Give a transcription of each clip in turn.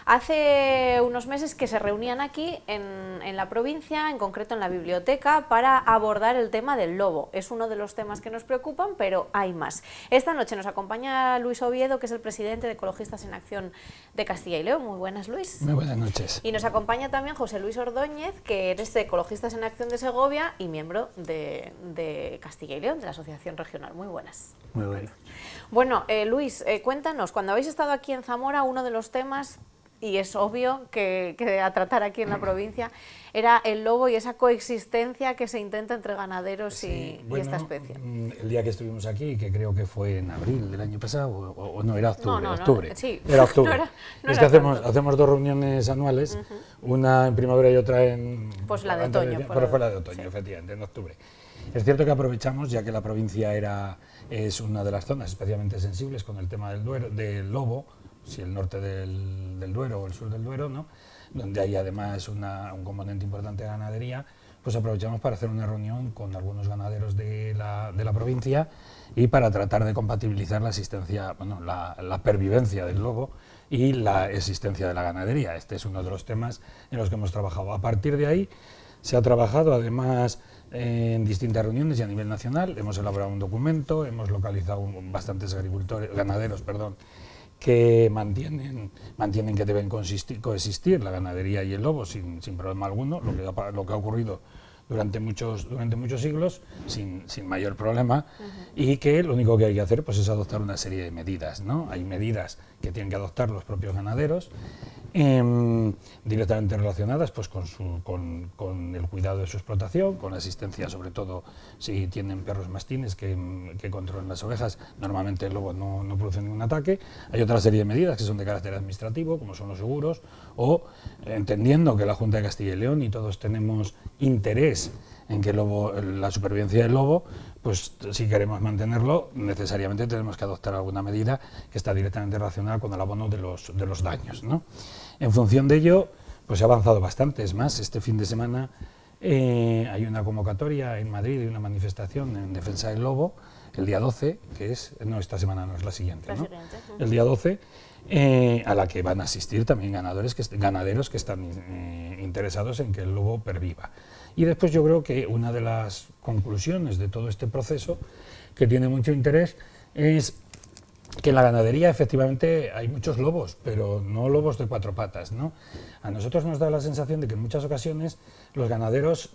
Hace unos meses que se reunían aquí en la provincia, en concreto en la biblioteca, para abordar el tema del lobo. Es uno de los temas que nos preocupan, pero hay más. Esta noche nos acompaña Luis Oviedo, que es el presidente de Ecologistas en Acción de Castilla y León. Muy buenas, Luis. Muy buenas noches. Y nos acompaña también José Luis Ordóñez, que eres de Ecologistas en Acción de Segovia y miembro de Castilla y León, de la Asociación Regional. Muy buenas. Muy buenas. Bueno, Luis, cuéntanos, cuando habéis estado aquí en Zamora, uno de los temas, y es obvio que a tratar aquí en la provincia, era el lobo y esa coexistencia que se intenta entre ganaderos y esta especie. El día que estuvimos aquí, que creo que fue en abril del año pasado, o no, era octubre. octubre. Sí. Era octubre. No es que era hacemos dos reuniones anuales, una en primavera y otra en... Pues la de otoño. Fue la de otoño, sí. Efectivamente, en octubre. Es cierto que aprovechamos, ya que la provincia es una de las zonas especialmente sensibles con el tema del lobo, si el norte del Duero o el sur del Duero, ¿no?, donde hay además un componente importante de ganadería, pues aprovechamos para hacer una reunión con algunos ganaderos de la provincia y para tratar de compatibilizar la existencia, la pervivencia del lobo y la existencia de la ganadería. Este es uno de los temas en los que hemos trabajado. A partir de ahí se ha trabajado además en distintas reuniones y a nivel nacional. Hemos elaborado un documento, hemos localizado bastantes ganaderos, que mantienen que deben coexistir la ganadería y el lobo sin problema alguno, lo que ha ocurrido durante muchos siglos sin mayor problema, y que lo único que hay que hacer pues es adoptar una serie de medidas, ¿no? Hay medidas que tienen que adoptar los propios ganaderos, directamente relacionadas pues con el cuidado de su explotación, con la asistencia, sobre todo si tienen perros mastines que controlen las ovejas. Normalmente el lobo no produce ningún ataque. Hay otra serie de medidas que son de carácter administrativo, como son los seguros, o entendiendo que la Junta de Castilla y León y todos tenemos interés en que la supervivencia del lobo, pues si queremos mantenerlo, necesariamente tenemos que adoptar alguna medida que está directamente relacionada con el abono de los daños, ¿no? En función de ello, pues se ha avanzado bastante. Es más, este fin de semana hay una convocatoria en Madrid y una manifestación en defensa del lobo, el día 12, esta semana no es la siguiente, ¿no? El día 12, a la que van a asistir también ganaderos que están interesados en que el lobo perviva. Y después yo creo que una de las conclusiones de todo este proceso, que tiene mucho interés, es que en la ganadería efectivamente hay muchos lobos, pero no lobos de cuatro patas, ¿no? A nosotros nos da la sensación de que en muchas ocasiones los ganaderos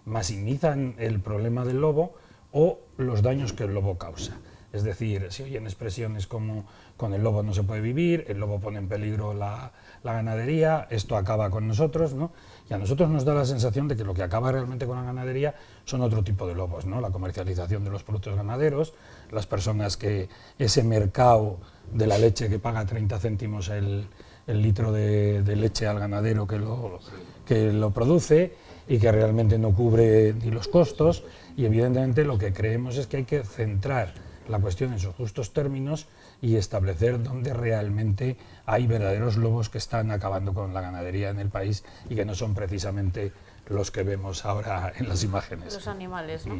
maximizan el problema del lobo o los daños que el lobo causa. Es decir, se oyen expresiones como con el lobo no se puede vivir, el lobo pone en peligro la ganadería, esto acaba con nosotros, ¿no? Y a nosotros nos da la sensación de que lo que acaba realmente con la ganadería son otro tipo de lobos, ¿no? La comercialización de los productos ganaderos, las personas que ese mercado de la leche que paga 30 céntimos el litro de leche al ganadero que lo produce y que realmente no cubre ni los costos, y evidentemente lo que creemos es que hay que centrar la cuestión en sus justos términos y establecer dónde realmente hay verdaderos lobos que están acabando con la ganadería en el país y que no son precisamente los que vemos ahora en las imágenes. Los animales, ¿no?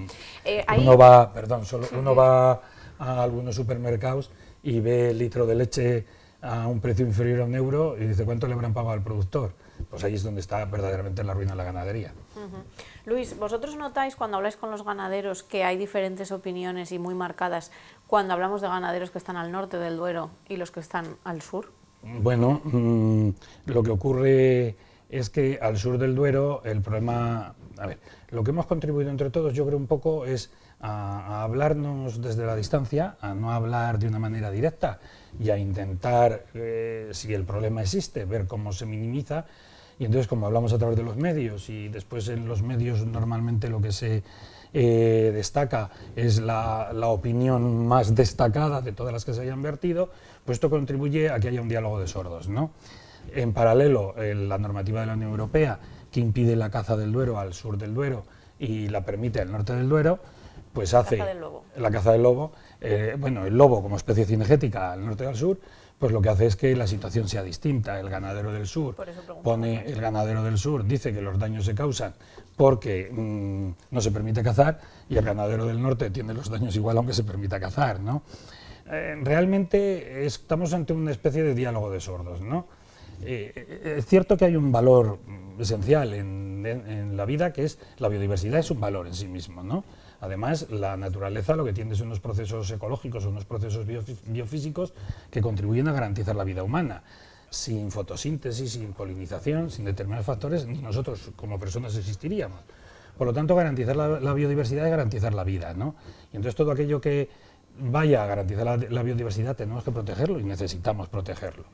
Uno va a algunos supermercados y ve el litro de leche a un precio inferior a €1 y dice ¿cuánto le habrán pagado al productor? Pues ahí es donde está verdaderamente la ruina de la ganadería. Luis, ¿vosotros notáis cuando habláis con los ganaderos que hay diferentes opiniones y muy marcadas cuando hablamos de ganaderos que están al norte del Duero y los que están al sur? Bueno, lo que ocurre es que al sur del Duero el problema... A ver, lo que hemos contribuido entre todos, yo creo un poco, es a hablarnos desde la distancia, a no hablar de una manera directa y a intentar, si el problema existe, ver cómo se minimiza. Y entonces, como hablamos a través de los medios, y después en los medios normalmente lo que se destaca es la opinión más destacada de todas las que se hayan vertido, pues esto contribuye a que haya un diálogo de sordos, ¿no? En paralelo, la normativa de la Unión Europea, que impide la caza del Duero al sur del Duero y la permite al norte del Duero, pues hace la caza del lobo, el lobo como especie cinegética al norte y al sur, pues lo que hace es que la situación sea distinta. El ganadero del sur dice que los daños se causan porque no se permite cazar, y el ganadero del norte tiene los daños igual aunque se permita cazar, ¿no? Realmente estamos ante una especie de diálogo de sordos, ¿no? Es cierto que hay un valor esencial en la vida, que es la biodiversidad, es un valor en sí mismo, ¿no? Además, la naturaleza lo que tiene son unos procesos ecológicos, unos procesos biofísicos que contribuyen a garantizar la vida humana. Sin fotosíntesis, sin polinización, sin determinados factores, ni nosotros como personas existiríamos. Por lo tanto, garantizar la biodiversidad es garantizar la vida, ¿no? Y entonces todo aquello que vaya a garantizar la biodiversidad tenemos que protegerlo y necesitamos protegerlo.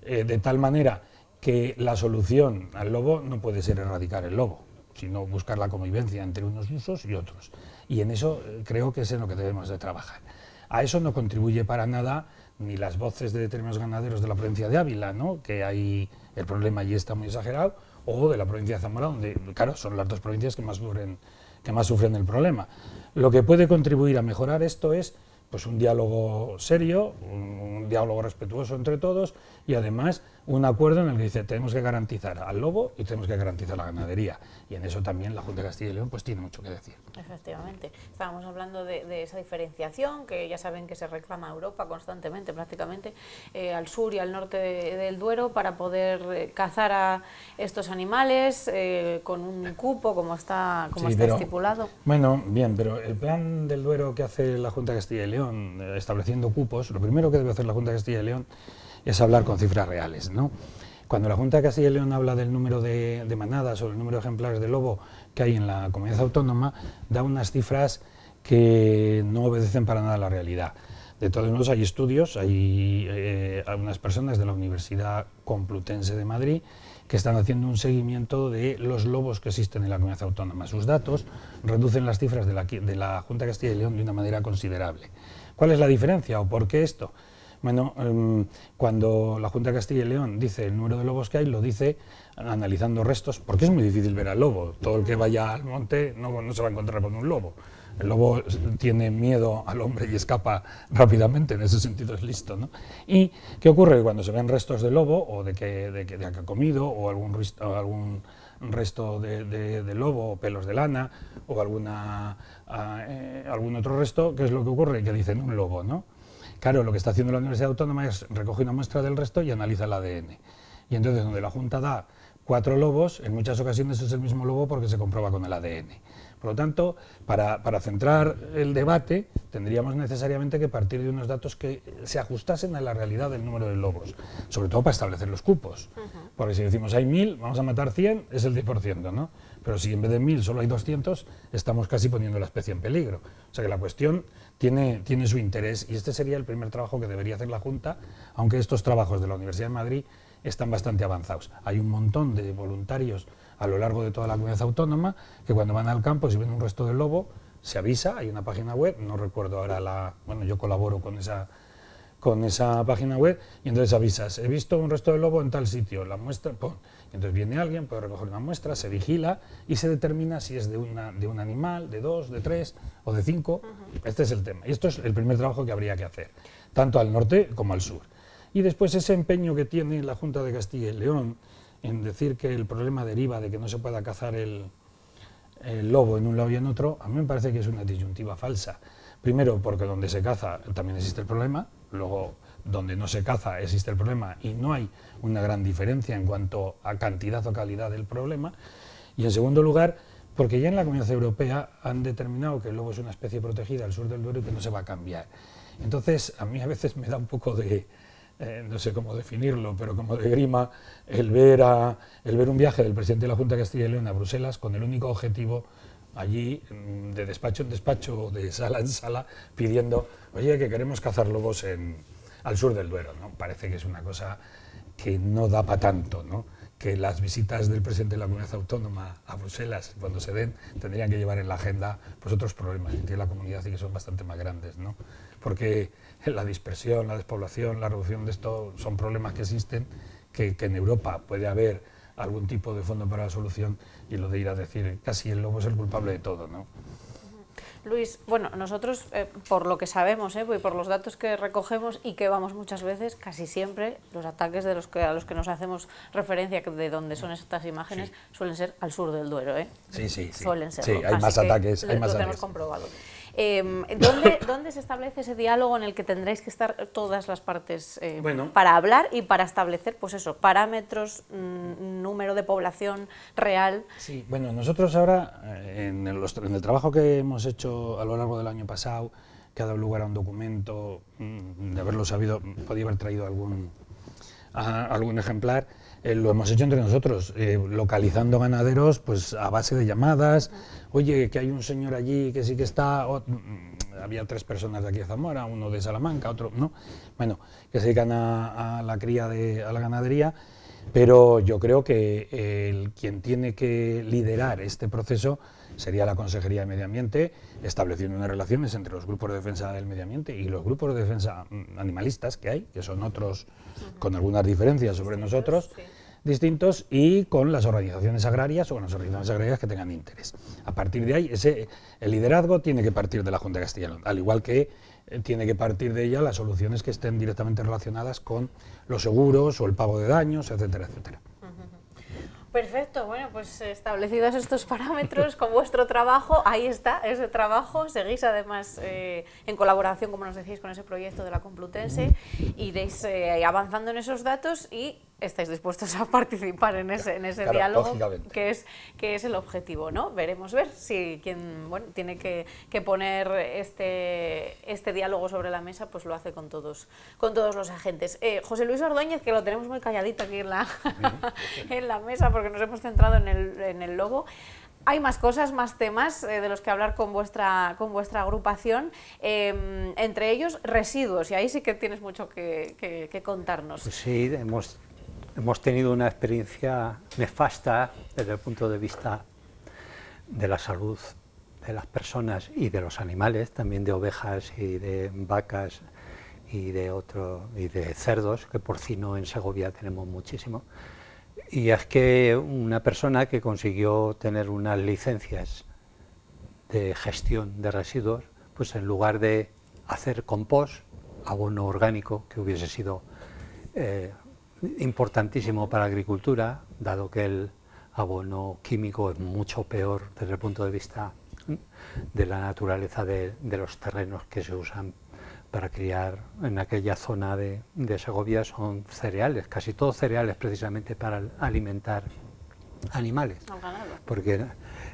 De tal manera que la solución al lobo no puede ser erradicar el lobo, sino buscar la convivencia entre unos usos y otros. Y en eso creo que es en lo que debemos de trabajar. A eso no contribuye para nada ni las voces de determinados ganaderos de la provincia de Ávila, ¿no? Que ahí el problema allí está muy exagerado, o de la provincia de Zamora, donde, claro, son las dos provincias que más sufren el problema. Lo que puede contribuir a mejorar esto es pues un diálogo serio, un diálogo respetuoso entre todos y además un acuerdo en el que dice tenemos que garantizar al lobo y tenemos que garantizar la ganadería. Y en eso también la Junta de Castilla y León pues tiene mucho que decir. Efectivamente. Estábamos hablando de esa diferenciación que ya saben que se reclama a Europa constantemente, prácticamente, al sur y al norte del Duero para poder cazar a estos animales con un cupo como está estipulado. Bueno, bien, pero el plan del Duero que hace la Junta de Castilla y León estableciendo cupos, lo primero que debe hacer la Junta de Castilla y León es hablar con cifras reales, ¿no? Cuando la Junta de Castilla y León habla del número de manadas o el número de ejemplares de lobo que hay en la comunidad autónoma, da unas cifras que no obedecen para nada a la realidad. De todos modos, hay estudios, hay algunas personas de la Universidad Complutense de Madrid que están haciendo un seguimiento de los lobos que existen en la comunidad autónoma. Sus datos reducen las cifras de la Junta de Castilla y León de una manera considerable. ¿Cuál es la diferencia o por qué esto? Bueno, cuando la Junta de Castilla y León dice el número de lobos que hay, lo dice analizando restos, porque es muy difícil ver al lobo. Todo el que vaya al monte no se va a encontrar con un lobo. El lobo tiene miedo al hombre y escapa rápidamente, en ese sentido es listo, ¿no? ¿Y qué ocurre cuando se ven restos de lobo o de que ha comido o algún resto de lobo o pelos de lana o algún otro resto? ¿Qué es lo que ocurre? Que dicen un lobo, ¿no? Claro, lo que está haciendo la Universidad Autónoma es recoger una muestra del resto y analiza el ADN. Y entonces, donde la Junta da 4 lobos, en muchas ocasiones es el mismo lobo porque se comprueba con el ADN. Por lo tanto, para centrar el debate, tendríamos necesariamente que partir de unos datos que se ajustasen a la realidad del número de lobos, sobre todo para establecer los cupos. Porque si decimos hay 1000, vamos a matar 100, es el 10%, ¿no? Pero si en vez de 1000 solo hay 200, estamos casi poniendo la especie en peligro. O sea que la cuestión tiene su interés y este sería el primer trabajo que debería hacer la Junta, aunque estos trabajos de la Universidad de Madrid están bastante avanzados. Hay un montón de voluntarios a lo largo de toda la comunidad autónoma que cuando van al campo, si ven un resto de lobo, se avisa, hay una página web, no recuerdo ahora bueno, yo colaboro con esa página web y entonces avisas, he visto un resto de lobo en tal sitio, la muestra, ¡pum! Entonces viene alguien, puede recoger una muestra, se vigila y se determina si es de un animal, de 2, de 3 o de 5. Este es el tema. Y esto es el primer trabajo que habría que hacer, tanto al norte como al sur. Y después ese empeño que tiene la Junta de Castilla y León en decir que el problema deriva de que no se pueda cazar el lobo en un lado y en otro, a mí me parece que es una disyuntiva falsa. Primero, porque donde se caza también existe el problema, luego donde no se caza existe el problema y no hay una gran diferencia en cuanto a cantidad o calidad del problema. Y en segundo lugar, porque ya en la Comunidad Europea han determinado que el lobo es una especie protegida al sur del Duero y que no se va a cambiar. Entonces, a mí a veces me da un poco de, no sé cómo definirlo, pero como de grima, el ver un viaje del presidente de la Junta de Castilla y León a Bruselas con el único objetivo allí, de despacho en despacho, de sala en sala, pidiendo, oye, que queremos cazar lobos al sur del Duero, ¿no? Parece que es una cosa que no da para tanto, ¿no? Que las visitas del presidente de la Comunidad Autónoma a Bruselas, cuando se den, tendrían que llevar en la agenda pues, otros problemas que tiene la comunidad y que son bastante más grandes, ¿no? Porque la dispersión, la despoblación, la reducción de esto son problemas que existen, que en Europa puede haber algún tipo de fondo para la solución y lo de ir a decir casi el lobo es el culpable de todo, ¿no? Luis, bueno, nosotros, por lo que sabemos, y por los datos que recogemos y que vamos muchas veces, casi siempre, los ataques a los que nos hacemos referencia, de donde son estas imágenes, sí, suelen ser al sur del Duero, Sí. Suelen ser. Sí, hay más ataques. Lo tenemos comprobado. ¿Dónde se establece ese diálogo en el que tendréis que estar todas las partes Bueno. para hablar y para establecer, pues eso, parámetros, número de población real? Sí, bueno, nosotros ahora, en el trabajo que hemos hecho a lo largo del año pasado, que ha dado lugar a un documento, de haberlo sabido, podía haber traído algún ejemplar, lo hemos hecho entre nosotros, localizando ganaderos pues a base de llamadas. Oye, que hay un señor allí que sí que está, había 3 personas de aquí de Zamora, uno de Salamanca, otro, ¿no? Bueno, que se dedican a la cría, a la ganadería, pero yo creo que quien tiene que liderar este proceso sería la Consejería de Medio Ambiente, estableciendo unas relaciones entre los grupos de defensa del medio ambiente y los grupos de defensa animalistas que hay, que son otros con algunas diferencias sobre nosotros, distintos, y con las organizaciones agrarias o con las organizaciones agrarias que tengan interés. A partir de ahí, el liderazgo tiene que partir de la Junta de Castilla y León, al igual que tiene que partir de ella las soluciones que estén directamente relacionadas con los seguros o el pago de daños, etcétera, etcétera. Perfecto, bueno, pues establecidos estos parámetros con vuestro trabajo, ahí está ese trabajo, seguís además en colaboración, como nos decís, con ese proyecto de la Complutense, iréis avanzando en esos datos y estáis dispuestos a participar en ese claro, diálogo, que es el objetivo, ¿no? Veremos si quien tiene que poner este diálogo sobre la mesa, pues lo hace con todos los agentes. José Luis Ordóñez, que lo tenemos muy calladito aquí en la mesa, porque nos hemos centrado en el lobo. Hay más cosas, más temas de los que hablar con vuestra agrupación, entre ellos residuos, y ahí sí que tienes mucho que contarnos. Pues sí, hemos tenido una experiencia nefasta desde el punto de vista de la salud de las personas y de los animales, también de ovejas y de vacas y de cerdos, que porcino en Segovia tenemos muchísimo. Y es que una persona que consiguió tener unas licencias de gestión de residuos, pues en lugar de hacer compost, abono orgánico, que hubiese sido importantísimo para la agricultura, dado que el abono químico es mucho peor desde el punto de vista de la naturaleza de los terrenos que se usan para criar en aquella zona de Segovia, son cereales, casi todos cereales precisamente para alimentar animales. Porque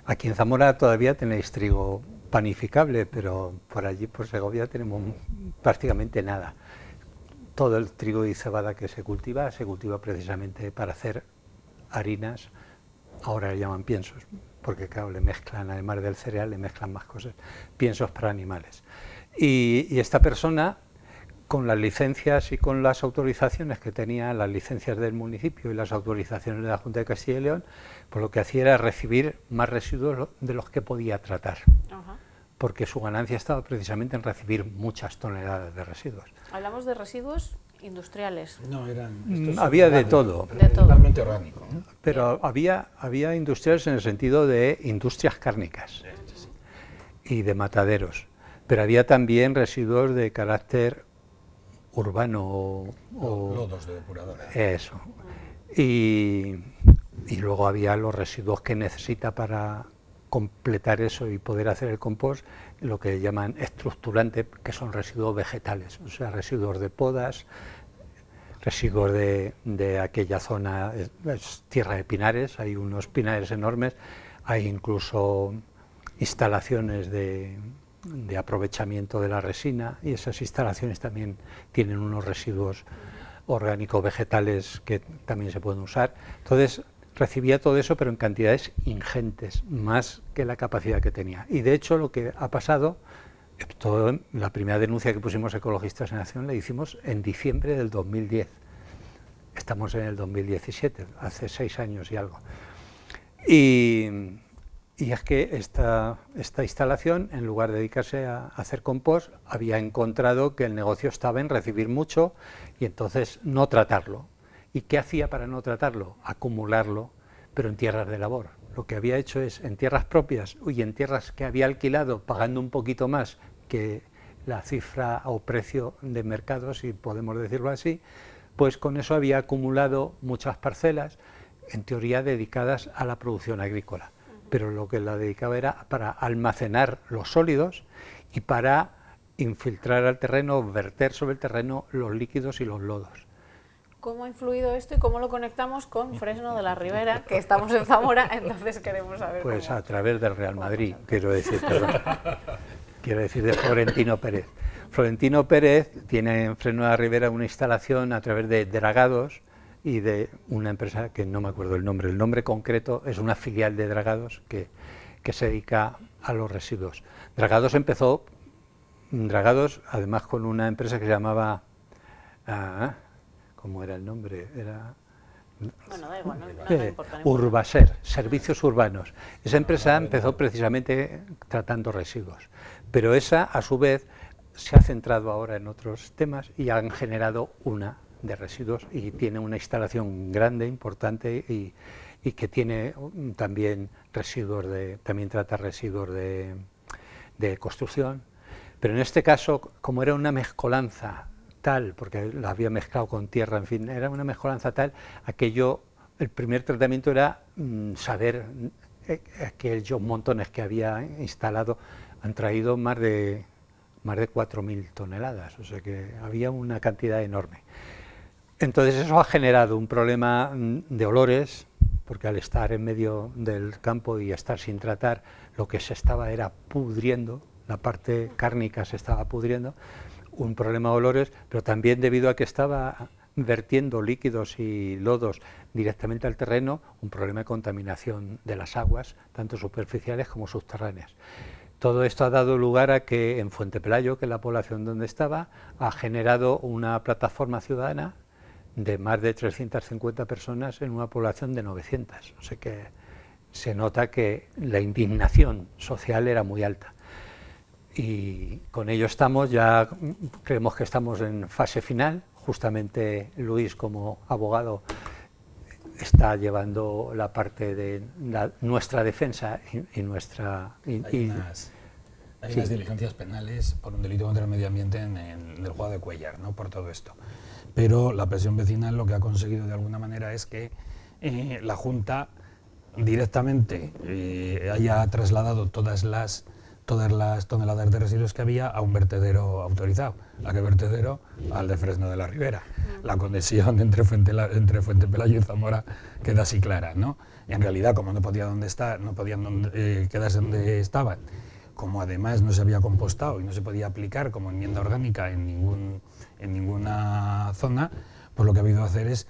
aquí en Zamora todavía tenéis trigo panificable, pero por allí, por Segovia, tenemos prácticamente nada. Todo el trigo y cebada que se cultiva precisamente para hacer harinas, ahora le llaman piensos, porque claro, le mezclan, además del cereal, le mezclan más cosas, piensos para animales. Y esta persona, con las licencias y con las autorizaciones que tenía, las licencias del municipio y las autorizaciones de la Junta de Castilla y León, pues lo que hacía era recibir más residuos de los que podía tratar. Porque su ganancia estaba precisamente en recibir muchas toneladas de residuos. Hablamos de residuos industriales. No, había de todo. Totalmente orgánico, ¿no? Pero había industriales en el sentido de industrias cárnicas y de mataderos. Pero había también residuos de carácter urbano o lodos de depuradora. Eso. Y luego había los residuos que necesita para completar eso y poder hacer el compost, lo que llaman estructurante, que son residuos vegetales, o sea, residuos de podas, residuos de aquella zona, es tierra de pinares, hay unos pinares enormes, hay incluso instalaciones de aprovechamiento de la resina, y esas instalaciones también tienen unos residuos orgánicos vegetales que también se pueden usar. Entonces recibía todo eso, pero en cantidades ingentes, más que la capacidad que tenía. Y de hecho lo que ha pasado, la primera denuncia que pusimos Ecologistas en Acción la hicimos en diciembre del 2010. Estamos en el 2017, hace 6 años y algo. Y es que esta instalación, en lugar de dedicarse a hacer compost, había encontrado que el negocio estaba en recibir mucho y entonces no tratarlo. ¿Y qué hacía para no tratarlo? Acumularlo, pero en tierras de labor. Lo que había hecho es, en tierras propias y en tierras que había alquilado, pagando un poquito más que la cifra o precio de mercado, si podemos decirlo así, pues con eso había acumulado muchas parcelas, en teoría dedicadas a la producción agrícola. pero lo que la dedicaba era para almacenar los sólidos y para infiltrar al terreno, verter sobre el terreno los líquidos y los lodos. ¿Cómo ha influido esto y cómo lo conectamos con Fresno de la Ribera, que estamos en Zamora, entonces queremos saber Pues cómo? a través del Real Madrid, quiero decir, perdón. Quiero decir de Florentino Pérez. Florentino Pérez tiene en Fresno de la Ribera una instalación a través de Dragados y de una empresa que no me acuerdo el nombre concreto, es una filial de Dragados que se dedica a los residuos. Dragados empezó, además con una empresa que se llamaba, ¿cómo era el nombre? Era... Bueno, da igual, no importa. Urbaser, Servicios Urbanos. Esa empresa empezó precisamente tratando residuos, pero esa, a su vez, se ha centrado ahora en otros temas y han generado una de residuos y tiene una instalación grande, importante y que tiene también también trata residuos de construcción, pero en este caso, como era una mezcolanza tal, porque la había mezclado con tierra, en fin, era una mezcolanza tal, el primer tratamiento era saber aquellos montones que había instalado, han traído más de 4.000 toneladas, o sea que había una cantidad enorme. Entonces eso ha generado un problema de olores, porque al estar en medio del campo y estar sin tratar, lo que se estaba era pudriendo, la parte cárnica se estaba pudriendo, un problema de olores, pero también debido a que estaba vertiendo líquidos y lodos directamente al terreno, un problema de contaminación de las aguas, tanto superficiales como subterráneas. Todo esto ha dado lugar a que en Fuente Pelayo, que es la población donde estaba, ha generado una plataforma ciudadana de más de 350 personas en una población de 900. O sea que se nota que la indignación social era muy alta. Y con ello ya creemos que estamos en fase final. Justamente Luis, como abogado, está llevando la parte de nuestra defensa y nuestra... Hay unas diligencias penales por un delito contra el medio ambiente en el juzgado de Cuéllar, ¿no?, por todo esto. Pero la presión vecinal lo que ha conseguido de alguna manera es que la Junta directamente haya trasladado todas las toneladas de residuos que había a un vertedero autorizado. ¿A qué vertedero? Al de Fresno de la Ribera. La conexión entre Fuente Pelayo y Zamora queda así clara, ¿no? Y en realidad, como no podían quedarse donde estaban, como además no se había compostado y no se podía aplicar como enmienda orgánica en ninguna zona, pues lo que ha habido que hacer es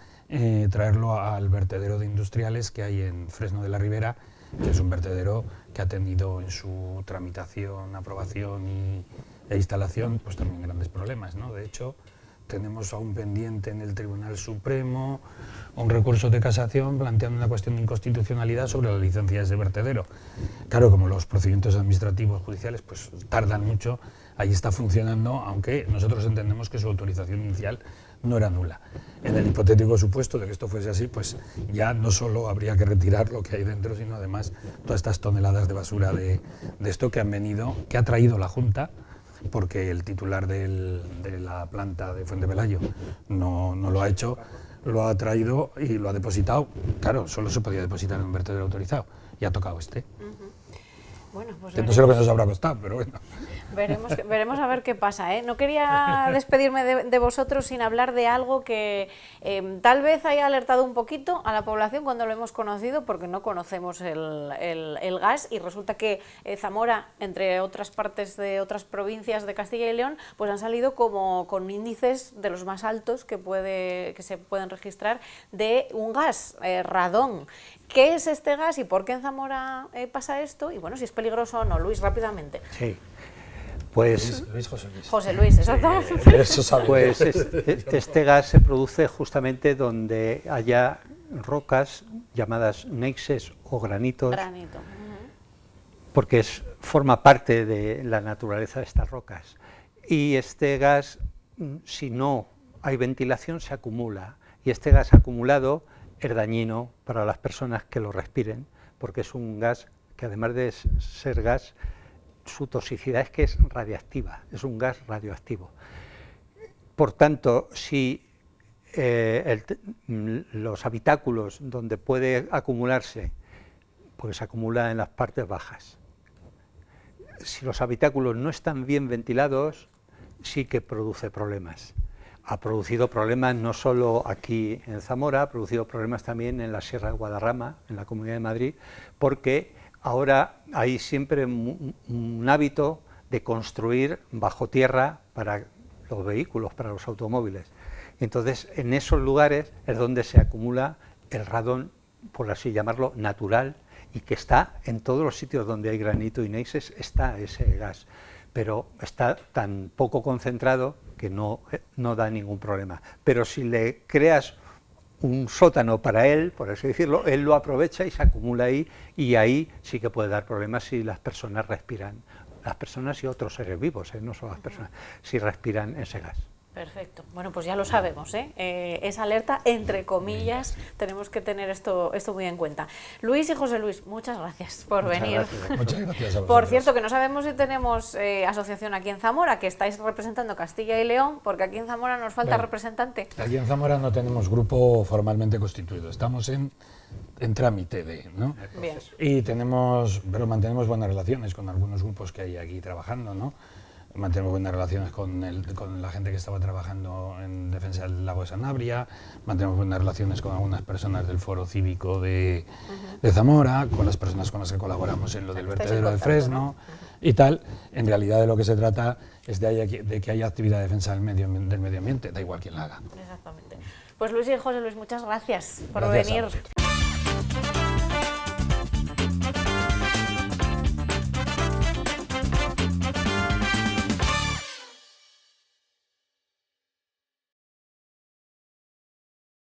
traerlo al vertedero de industriales que hay en Fresno de la Ribera, que es un vertedero que ha tenido en su tramitación, aprobación e instalación pues también grandes problemas, ¿no? De hecho, tenemos aún pendiente en el Tribunal Supremo un recurso de casación planteando una cuestión de inconstitucionalidad sobre la licencia de ese vertedero. Claro, como los procedimientos administrativos judiciales pues tardan mucho, ahí está funcionando, aunque nosotros entendemos que su autorización inicial no era nula. En el hipotético supuesto de que esto fuese así, pues ya no solo habría que retirar lo que hay dentro, sino además todas estas toneladas de basura de esto que ha traído la Junta, porque el titular de la planta de Fuente Pelayo no lo ha hecho, lo ha traído y lo ha depositado. Claro, solo se podía depositar en un vertedero autorizado y ha tocado este. Bueno, pues no sé lo que nos habrá costado, pero bueno. Veremos a ver qué pasa, ¿eh? No quería despedirme de vosotros sin hablar de algo que tal vez haya alertado un poquito a la población cuando lo hemos conocido, porque no conocemos el gas, y resulta que Zamora, entre otras partes de otras provincias de Castilla y León, pues han salido como con índices de los más altos que se pueden registrar de un gas, radón. ¿Qué es este gas y por qué en Zamora pasa esto? Y bueno, si es peligroso o no. Luis, rápidamente. Sí. Pues José Luis, exactamente. Pues este gas se produce justamente donde haya rocas llamadas neises o granitos. Granito. Porque forma parte de la naturaleza de estas rocas. Y este gas, si no hay ventilación, se acumula. Y este gas acumulado es dañino para las personas que lo respiren, porque es un gas que, además de ser gas, su toxicidad es que es radiactiva, es un gas radioactivo. Por tanto, si los habitáculos donde puede acumularse porque se acumula en las partes bajas. Si los habitáculos no están bien ventilados, sí que produce problemas. Ha producido problemas no solo aquí en Zamora, ha producido problemas también en la Sierra de Guadarrama, en la Comunidad de Madrid, porque ahora hay siempre un hábito de construir bajo tierra para los vehículos, para los automóviles. Entonces, en esos lugares es donde se acumula el radón, por así llamarlo, natural, y que está en todos los sitios donde hay granito y neises, está ese gas, pero está tan poco concentrado que no da ningún problema. Pero si le creas un sótano para él, por así decirlo, él lo aprovecha y se acumula ahí, y ahí sí que puede dar problemas si las personas respiran, las personas y otros seres vivos, no solo las personas, si respiran ese gas. Perfecto. Bueno, pues ya lo sabemos, ¿eh? Esa alerta, entre comillas, tenemos que tener esto muy en cuenta. Luis y José Luis, muchas gracias por venir. Muchas gracias a vosotros. Por cierto, que no sabemos si tenemos asociación aquí en Zamora, que estáis representando Castilla y León, porque aquí en Zamora nos falta representante. Aquí en Zamora no tenemos grupo formalmente constituido, estamos en trámite de, ¿no? Bien. Y pero mantenemos buenas relaciones con algunos grupos que hay aquí trabajando, ¿no? Mantenemos buenas relaciones con la gente que estaba trabajando en defensa del lago de Sanabria, mantenemos buenas relaciones con algunas personas del foro cívico de Zamora, con las personas con las que colaboramos en lo del vertedero de Fresno, ¿no? Y tal. En realidad de lo que se trata es de que haya actividad de defensa del medio ambiente, da igual quién la haga. Exactamente. Pues Luis y José Luis, muchas gracias por Gracias venir.